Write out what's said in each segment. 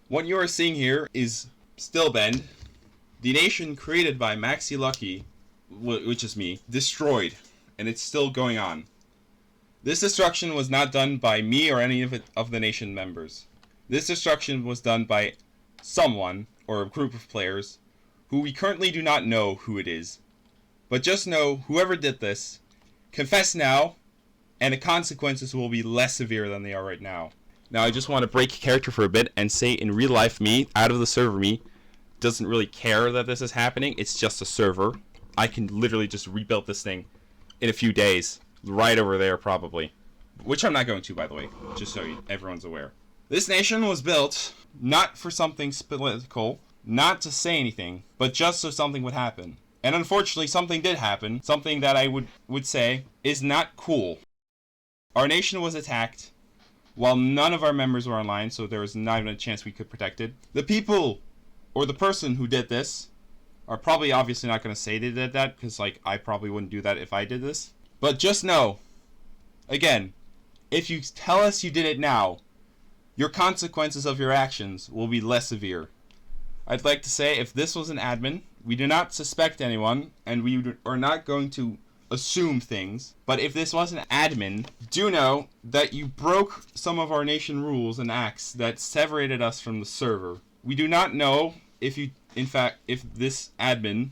What you are seeing here is Stillbend, the nation created by Maxi Lucky, which is me, destroyed, and it's still going on. This destruction was not done by me or any of the nation members. This destruction was done by someone, or a group of players, who we currently do not know who it is. But just know, whoever did this, confess now, and the consequences will be less severe than they are right now. Now I just want to break character for a bit and say in real life me, out of the server me, doesn't really care that this is happening. It's just a server. I can literally just rebuild this thing in a few days. Right over there probably. Which I'm not going to, by the way, just so everyone's aware. This nation was built not for something political, not to say anything, but just so something would happen. And unfortunately something did happen, something that I would say is not cool. Our nation was attacked while none of our members were online, so there was not even a chance we could protect it. The people, or the person who did this, are probably obviously not going to say they did that, because like I probably wouldn't do that if I did this. But just know, again, if you tell us you did it now, your consequences of your actions will be less severe. I'd like to say, if this was an admin, we do not suspect anyone, and we are not going to assume things, but if this was an admin, do know that you broke some of our nation rules and acts that separated us from the server. We do not know if this admin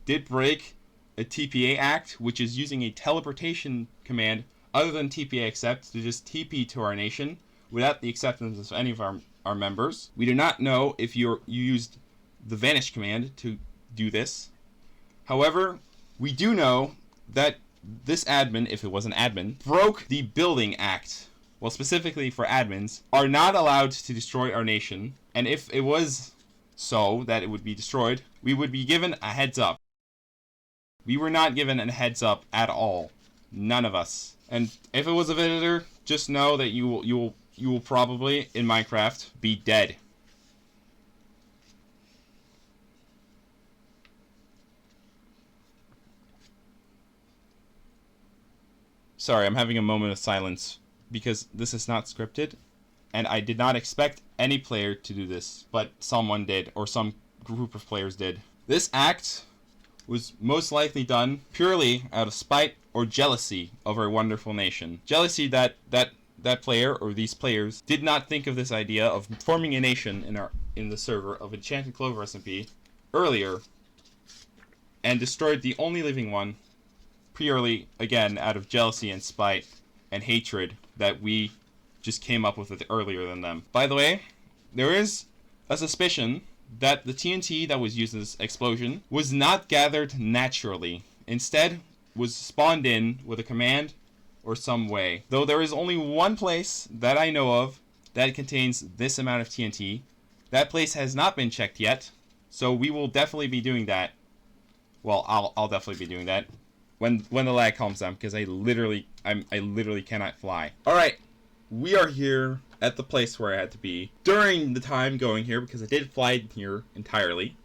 did break a TPA act, which is using a teleportation command other than TPA accept to just TP to our nation without the acceptance of any of our members. We do not know if you used the vanish command to do this. However, we do know that this admin, if it was an admin, broke the building act. Well, specifically for admins, are not allowed to destroy our nation, and if it was so that it would be destroyed, we would be given a heads up. We were not given a heads up at all. None of us. And if it was a visitor, just know that you will probably, in Minecraft, be dead. Sorry, I'm having a moment of silence because this is not scripted, and I did not expect any player to do this, but someone did, or some group of players did. This act was most likely done purely out of spite or jealousy of our wonderful nation. Jealousy that player, or these players, did not think of this idea of forming a nation in the server of Enchanted Clover SMP earlier, and destroyed the only living one purely, again, out of jealousy and spite and hatred that we just came up with it earlier than them. By the way, there is a suspicion that the TNT that was used in this explosion was not gathered naturally. Instead, was spawned in with a command or some way. Though there is only one place that I know of that contains this amount of TNT. That place has not been checked yet, so we will definitely be doing that. Well, I'll definitely be doing that when the lag calms down, because I literally cannot fly. All right, we are here at the place where I had to be during the time going here, because I did fly here entirely.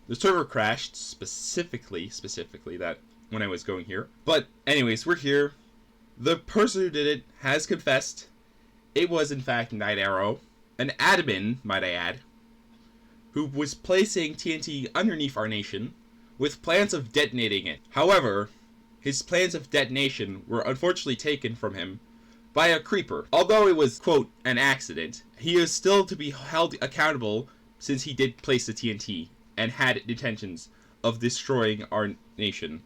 The server crashed specifically that when I was going here. But anyways, we're here. The person who did it has confessed. It was in fact Night Arrow, an admin, might I add, who was placing TNT underneath our nation with plans of detonating it. However, his plans of detonation were unfortunately taken from him by a creeper. Although it was, quote, an accident, he is still to be held accountable since he did place the TNT and had intentions of destroying our nation.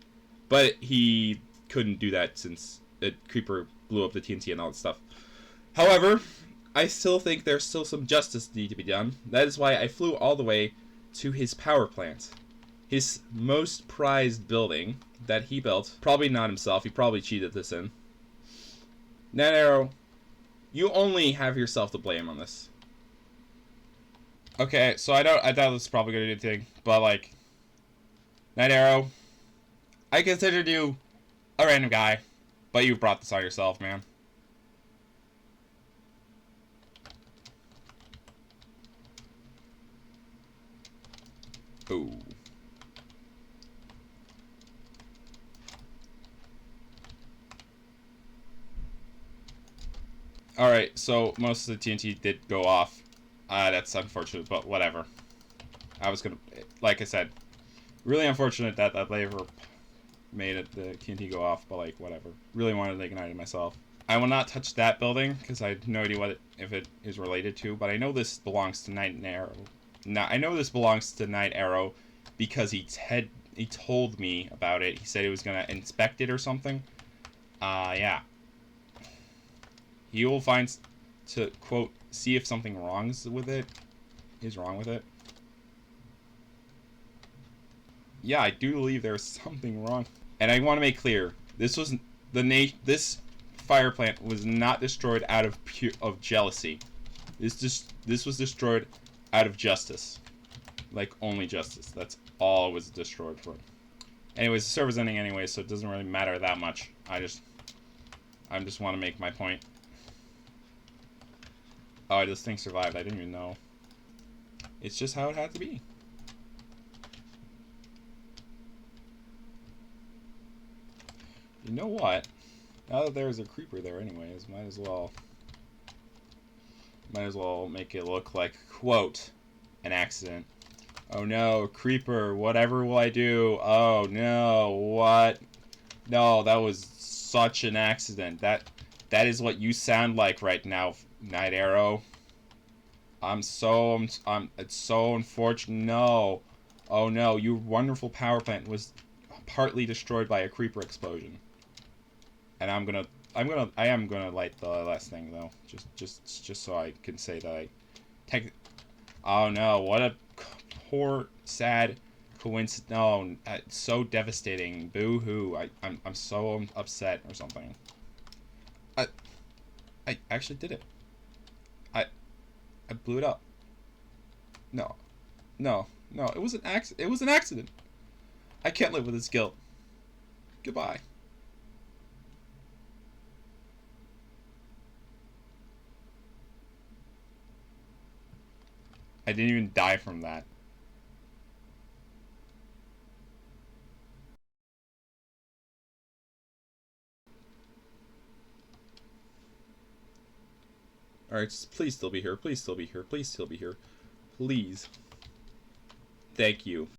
But he couldn't do that since the creeper blew up the TNT and all that stuff. However, I still think there's still some justice need to be done. That is why I flew all the way to his power plant. His most prized building that he built. Probably not himself, he probably cheated this in. Night Arrow, you only have yourself to blame on this. Okay, so I doubt this is probably gonna do anything, but like, Night Arrow, I considered you a random guy, but you brought this on yourself, man. Ooh. Alright, so most of the TNT did go off. That's unfortunate, but whatever. I was gonna, like I said, really unfortunate that that laser made it the TNT go off, but like whatever. Really wanted to ignite it myself. I will not touch that building because I have no idea what if it is related to, but I know this belongs to Night Arrow. Now I know this belongs to Night Arrow because he told me about it. He said he was gonna inspect it or something. Yeah. He will find to quote see if something wrongs with it is wrong with it. Yeah, I do believe there's something wrong. And I want to make clear, this was this fire plant was not destroyed out of jealousy. This was destroyed out of justice. Like only justice. That's all it was destroyed for. Anyways, the server's ending anyway, so it doesn't really matter that much. I just want to make my point. Oh, this thing survived. I didn't even know. It's just how it had to be. You know what? Now that there's a creeper there anyways, might as well make it look like, quote, an accident. Oh no, creeper, whatever will I do? Oh no, what? No, that was such an accident. That is what you sound like right now, Night Arrow. It's so unfortunate. No. Oh no, your wonderful power plant was partly destroyed by a creeper explosion. And I am gonna light the last thing though, just so I can say that I take. Oh no, what a poor, sad coincidence. No, it's so devastating. Boo hoo. I'm so upset or something. I I actually did it. I I blew it up. No, no, no. It was an accident. It was an accident. I can't live with this guilt. Goodbye. I didn't even die from that. Alright, please still be here. Please still be here. Please still be here. Please. Thank you.